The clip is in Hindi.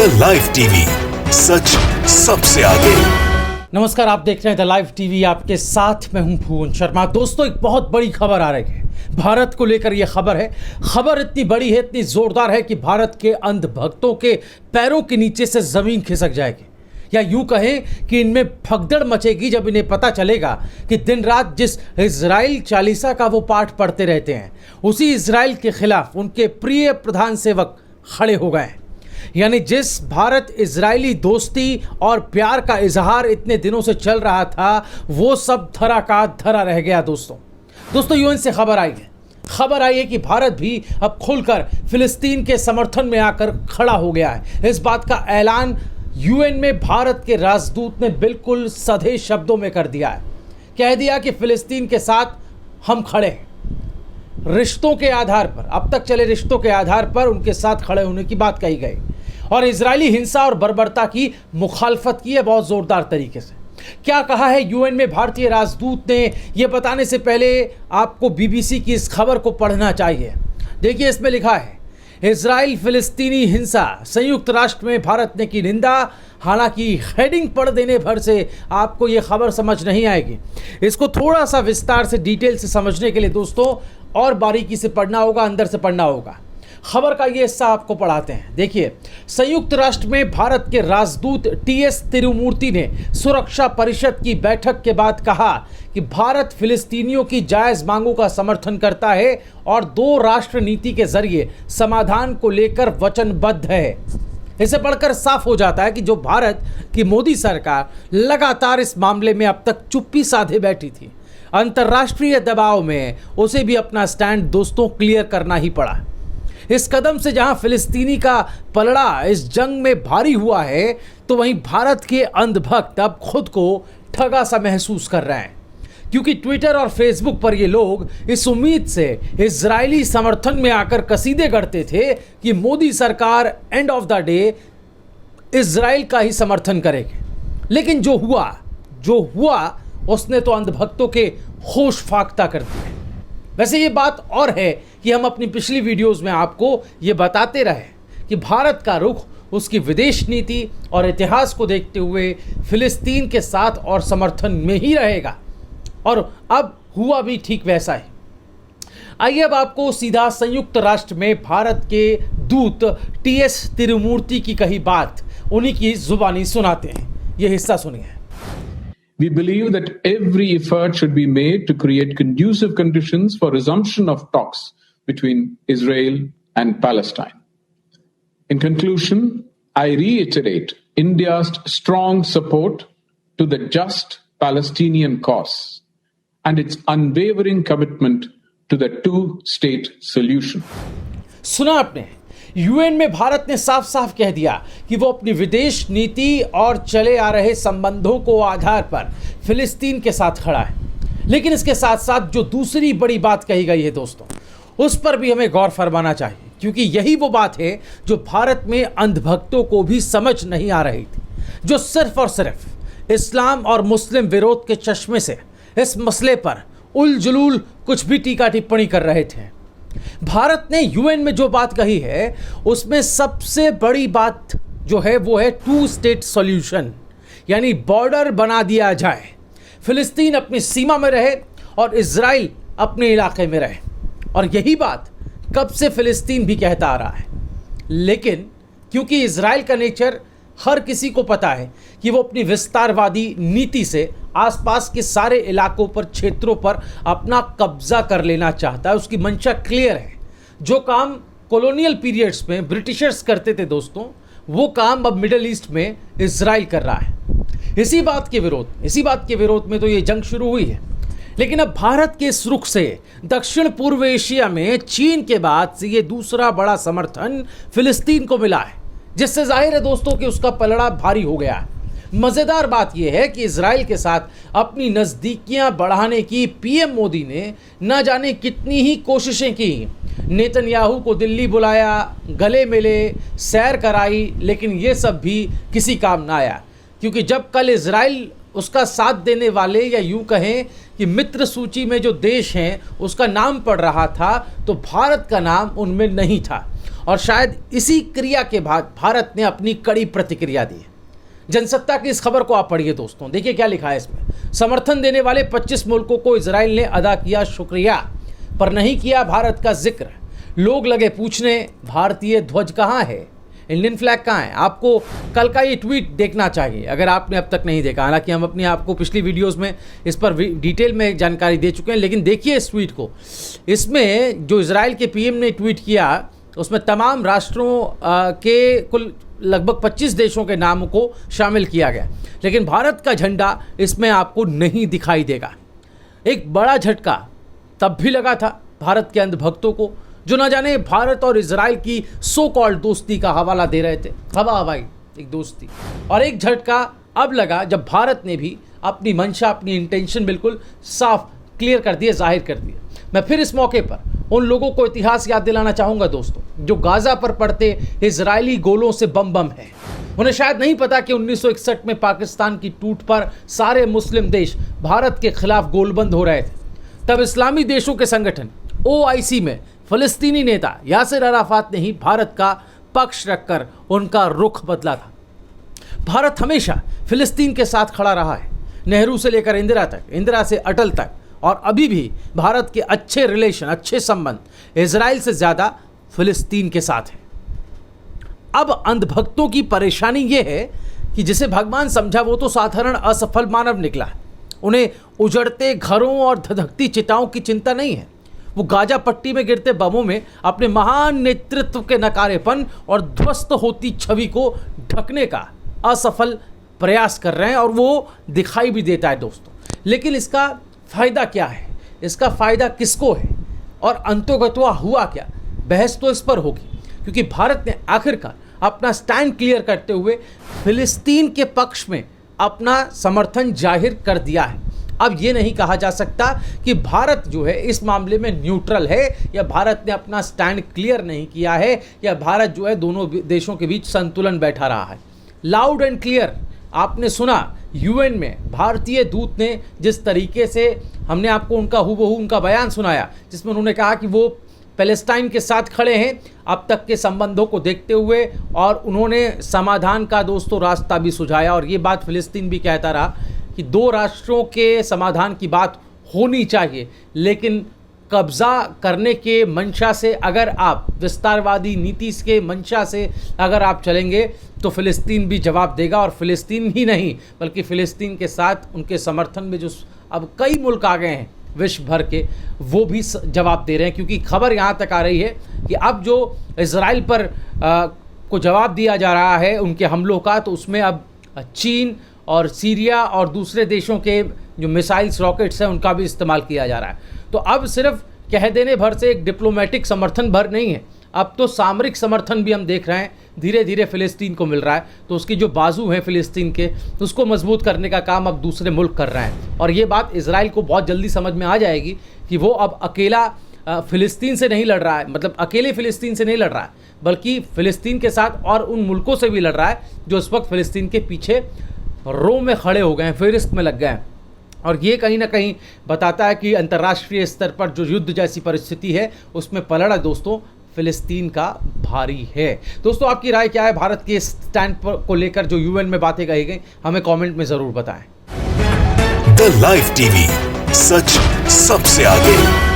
द लाइव टीवी, सच सबसे आगे। नमस्कार, आप देख रहे हैं द लाइव टीवी। आपके साथ मैं हूं भुवन शर्मा। दोस्तों, एक बहुत बड़ी खबर आ रही है भारत को लेकर। यह खबर है, खबर इतनी बड़ी है, इतनी जोरदार है कि भारत के अंधभक्तों के पैरों के नीचे से जमीन खिसक जाएगी, या यूं कहें कि इनमें भगदड़ मचेगी जब इन्हें पता चलेगा कि दिन रात जिस इजराइल चालीसा का वो पाठ पढ़ते रहते हैं, उसी इजराइल के खिलाफ उनके प्रिय प्रधान सेवक खड़े हो गए हैं। यानी जिस भारत इजरायली दोस्ती और प्यार का इजहार इतने दिनों से चल रहा था, वो सब धरा का धरा रह गया। दोस्तों यूएन से खबर आई है कि भारत भी अब खुलकर फिलिस्तीन के समर्थन में आकर खड़ा हो गया है। इस बात का ऐलान यूएन में भारत के राजदूत ने बिल्कुल सधे शब्दों में कर दिया है। कह दिया कि फिलिस्तीन के साथ हम खड़े हैं। रिश्तों के आधार पर, अब तक चले रिश्तों के आधार पर उनके साथ खड़े होने की बात कही गई, और इजरायली हिंसा और बर्बरता की मुखालफत की है बहुत जोरदार तरीके से। क्या कहा है यूएन में भारतीय राजदूत ने, यह बताने से पहले आपको बीबीसी की इस खबर को पढ़ना चाहिए। देखिए, इसमें लिखा है, इजराइल फिलिस्तीनी हिंसा, संयुक्त राष्ट्र में भारत ने की निंदा। हालांकि हेडिंग पढ़ देने भर से आपको यह खबर समझ नहीं आएगी। इसको थोड़ा सा विस्तार से, डिटेल से समझने के लिए दोस्तों और बारीकी से पढ़ना होगा, अंदर से पढ़ना होगा। खबर का ये हिस्सा आपको पढ़ाते हैं। देखिए, संयुक्त राष्ट्र में भारत के राजदूत टीएस तिरुमूर्ति ने सुरक्षा परिषद की बैठक के बाद कहा कि भारत फिलिस्तीनियों की जायज मांगों का समर्थन करता है और दो राष्ट्र नीति के जरिए समाधान को लेकर वचनबद्ध है। इसे पढ़कर साफ हो जाता है कि जो भारत की मोदी सरकार लगातार इस मामले में अब तक चुप्पी साधे बैठी थी, अंतर्राष्ट्रीय दबाव में उसे भी अपना स्टैंड दोस्तों क्लियर करना ही पड़ा। इस कदम से जहां फिलिस्तीनी का पलड़ा इस जंग में भारी हुआ है, तो वहीं भारत के अंधभक्त अब खुद को ठगा सा महसूस कर रहे हैं, क्योंकि ट्विटर और फेसबुक पर ये लोग इस उम्मीद से इजरायली समर्थन में आकर कसीदे गढ़ते थे कि मोदी सरकार end of the day Israel का ही समर्थन करेगी। लेकिन जो हुआ उसने तो अंधभक्तों के होश फाख्ता कर दिए। वैसे ये बात और है कि हम अपनी पिछली वीडियोस में आपको ये बताते रहे कि भारत का रुख उसकी विदेश नीति और इतिहास को देखते हुए फिलिस्तीन के साथ और समर्थन में ही रहेगा, और अब हुआ भी ठीक वैसा ही। आइए अब आपको सीधा संयुक्त राष्ट्र में भारत के दूत टीएस तिरुमूर्ति की कही बात उन्हीं की जुबानी सुनाते हैं। ये हिस्सा सुनिए। We believe that every effort should be made to create conducive conditions for resumption of talks between Israel and Palestine. In conclusion, I reiterate India's strong support to the just Palestinian cause and its unwavering commitment to the two-state solution. सुना आपने, यूएन में भारत ने साफ साफ कह दिया कि वो अपनी विदेश नीति और चले आ रहे संबंधों को आधार पर फिलिस्तीन के साथ खड़ा है। लेकिन इसके साथ साथ जो दूसरी बड़ी बात कही गई है दोस्तों, उस पर भी हमें गौर फरमाना चाहिए, क्योंकि यही वो बात है जो भारत में अंधभक्तों को भी समझ नहीं आ रही थी, जो सिर्फ और सिर्फ इस्लाम और मुस्लिम विरोध के चश्मे से इस मसले पर उलझुल कुछ भी टीका टिप्पणी कर रहे थे। भारत ने यूएन में जो बात कही है, उसमें सबसे बड़ी बात जो है वो है टू स्टेट सॉल्यूशन, यानी बॉर्डर बना दिया जाए, फिलिस्तीन अपनी सीमा में रहे और इजराइल अपने इलाके में रहे। और यही बात कब से फिलिस्तीन भी कहता आ रहा है। लेकिन क्योंकि इजराइल का नेचर हर किसी को पता है कि वो अपनी विस्तारवादी नीति से आसपास के सारे इलाकों पर, क्षेत्रों पर अपना कब्जा कर लेना चाहता है, उसकी मंशा क्लियर है। जो काम कॉलोनियल पीरियड्स में ब्रिटिशर्स करते थे दोस्तों, वो काम अब मिडिल ईस्ट में इजराइल कर रहा है। इसी बात के विरोध में तो ये जंग शुरू हुई है। लेकिन अब भारत के इस रुख से दक्षिण पूर्व एशिया में चीन के बाद से ये दूसरा बड़ा समर्थन फिलिस्तीन को मिला है, जिससे जाहिर है दोस्तों कि उसका पलड़ा भारी हो गया है। मज़ेदार बात यह है कि इजराइल के साथ अपनी नज़दीकियां बढ़ाने की पीएम मोदी ने न जाने कितनी ही कोशिशें की। नेतन्याहू को दिल्ली बुलाया, गले मिले, सैर कराई, लेकिन ये सब भी किसी काम ना आया, क्योंकि जब कल इजराइल उसका साथ देने वाले, या यूं कहें कि मित्र सूची में जो देश हैं उसका नाम पड़ रहा था, तो भारत का नाम उनमें नहीं था। और शायद इसी क्रिया के बाद भारत ने अपनी कड़ी प्रतिक्रिया दी है। जनसत्ता की इस खबर को आप पढ़िए दोस्तों, देखिए क्या लिखा है इसमें। समर्थन देने वाले 25 मुल्कों को इजराइल ने अदा किया शुक्रिया, पर नहीं किया भारत का जिक्र। लोग लगे पूछने भारतीय ध्वज कहाँ है, इंडियन फ्लैग कहाँ है। आपको कल का ये ट्वीट देखना चाहिए अगर आपने अब तक नहीं देखा। हालांकि हम अपनी आपको पिछली वीडियोस में इस पर डिटेल में जानकारी दे चुके हैं, लेकिन देखिए इस ट्वीट को। इसमें जो इजराइल के पीएम ने ट्वीट किया उसमें तमाम राष्ट्रों के कुल लगभग 25 देशों के नामों को शामिल किया गया, लेकिन भारत का झंडा इसमें आपको नहीं दिखाई देगा। एक बड़ा झटका तब भी लगा था भारत के अंधभक्तों को, जो न जाने भारत और इजराइल की सो कॉल्ड दोस्ती का हवाला दे रहे थे, हवाई एक दोस्ती। और एक झटका अब लगा जब भारत ने भी अपनी मंशा, अपनी इंटेंशन बिल्कुल साफ क्लियर कर दिए, जाहिर कर दिए। मैं फिर इस मौके पर उन लोगों को इतिहास याद दिलाना चाहूँगा दोस्तों, जो गाज़ा पर पड़ते इजरायली गोलों से बम बम है। उन्हें शायद नहीं पता कि 1961 में पाकिस्तान की टूट पर सारे मुस्लिम देश भारत के खिलाफ गोलबंद हो रहे थे। तब इस्लामी देशों के संगठन OIC में फ़लस्तीनी नेता यासिर अराफात ने ही भारत का पक्ष रखकर उनका रुख बदला था। भारत हमेशा फ़िलिस्तीन के साथ खड़ा रहा है, नेहरू से लेकर इंदिरा तक, इंदिरा से अटल तक, और अभी भी भारत के अच्छे रिलेशन, अच्छे संबंध इजराइल से ज़्यादा फ़िलिस्तीन के साथ हैं। अब अंधभक्तों की परेशानी ये है कि जिसे भगवान समझा वो तो साधारण असफल मानव निकला है। उन्हें उजड़ते घरों और धधकती चिताओं की चिंता नहीं है। वो गाजा पट्टी में गिरते बमों में अपने महान नेतृत्व के नकारेपन और ध्वस्त होती छवि को ढकने का असफल प्रयास कर रहे हैं, और वो दिखाई भी देता है दोस्तों। लेकिन इसका फ़ायदा क्या है, इसका फ़ायदा किसको है, और अंतोगत्वा हुआ क्या? बहस तो इस पर होगी, क्योंकि भारत ने आखिरकार अपना स्टैंड क्लियर करते हुए फ़िलिस्तीन के पक्ष में अपना समर्थन जाहिर कर दिया है। अब ये नहीं कहा जा सकता कि भारत जो है इस मामले में न्यूट्रल है, या भारत ने अपना स्टैंड क्लियर नहीं किया है, या भारत जो है दोनों देशों के बीच संतुलन बैठा रहा है। लाउड एंड क्लियर आपने सुना UN में भारतीय दूत ने जिस तरीके से, हमने आपको उनका हूबहू उनका बयान सुनाया, जिसमें उन्होंने कहा कि वो पैलेस्टाइन के साथ खड़े हैं अब तक के संबंधों को देखते हुए, और उन्होंने समाधान का दोस्तों रास्ता भी सुझाया। और ये बात फ़िलिस्तीन भी कहता रहा कि 2 राष्ट्रों के समाधान की बात होनी चाहिए, लेकिन कब्ज़ा करने के मंशा से अगर आप, विस्तारवादी नीति के मंशा से अगर आप चलेंगे तो फ़िलिस्तीन भी जवाब देगा। और फ़िलिस्तीन ही नहीं बल्कि फ़िलिस्तीन के साथ उनके समर्थन में जो अब कई मुल्क आ गए हैं विश्व भर के, वो भी जवाब दे रहे हैं। क्योंकि खबर यहाँ तक आ रही है कि अब जो इजराइल पर को जवाब दिया जा रहा है उनके हमलों का, तो उसमें अब चीन और सीरिया और दूसरे देशों के जो मिसाइल्स, रॉकेट्स हैं, उनका भी इस्तेमाल किया जा रहा है। तो अब सिर्फ कह देने भर से एक डिप्लोमेटिक समर्थन भर नहीं है, अब तो सामरिक समर्थन भी हम देख रहे हैं धीरे धीरे फ़िलिस्तीन को मिल रहा है। तो उसकी जो बाजू हैं फ़िलिस्तीन के, उसको मजबूत करने का काम अब दूसरे मुल्क कर रहे हैं। और ये बात इजराइल को बहुत जल्दी समझ में आ जाएगी कि वो अब अकेला फ़िलिस्तीन से नहीं लड़ रहा है, मतलब अकेले फ़िलिस्तीन से नहीं लड़ रहा है, बल्कि फ़िलिस्तीन के साथ और उन मुल्कों से भी लड़ रहा है जो इस वक्त फ़िलिस्तीन के पीछे रो में खड़े हो गए हैं, फ़हरिस्त में लग गए हैं। और ये कहीं ना कहीं बताता है कि अंतर्राष्ट्रीय स्तर पर जो युद्ध जैसी परिस्थिति है उसमें पलड़ा दोस्तों फ़िलिस्तीन का भारी है। दोस्तों आपकी राय क्या है भारत के स्टैंड को लेकर जो UN में बातें कही गई, हमें कमेंट में ज़रूर बताएं। द लाइव टीवी, सच सबसे आगे।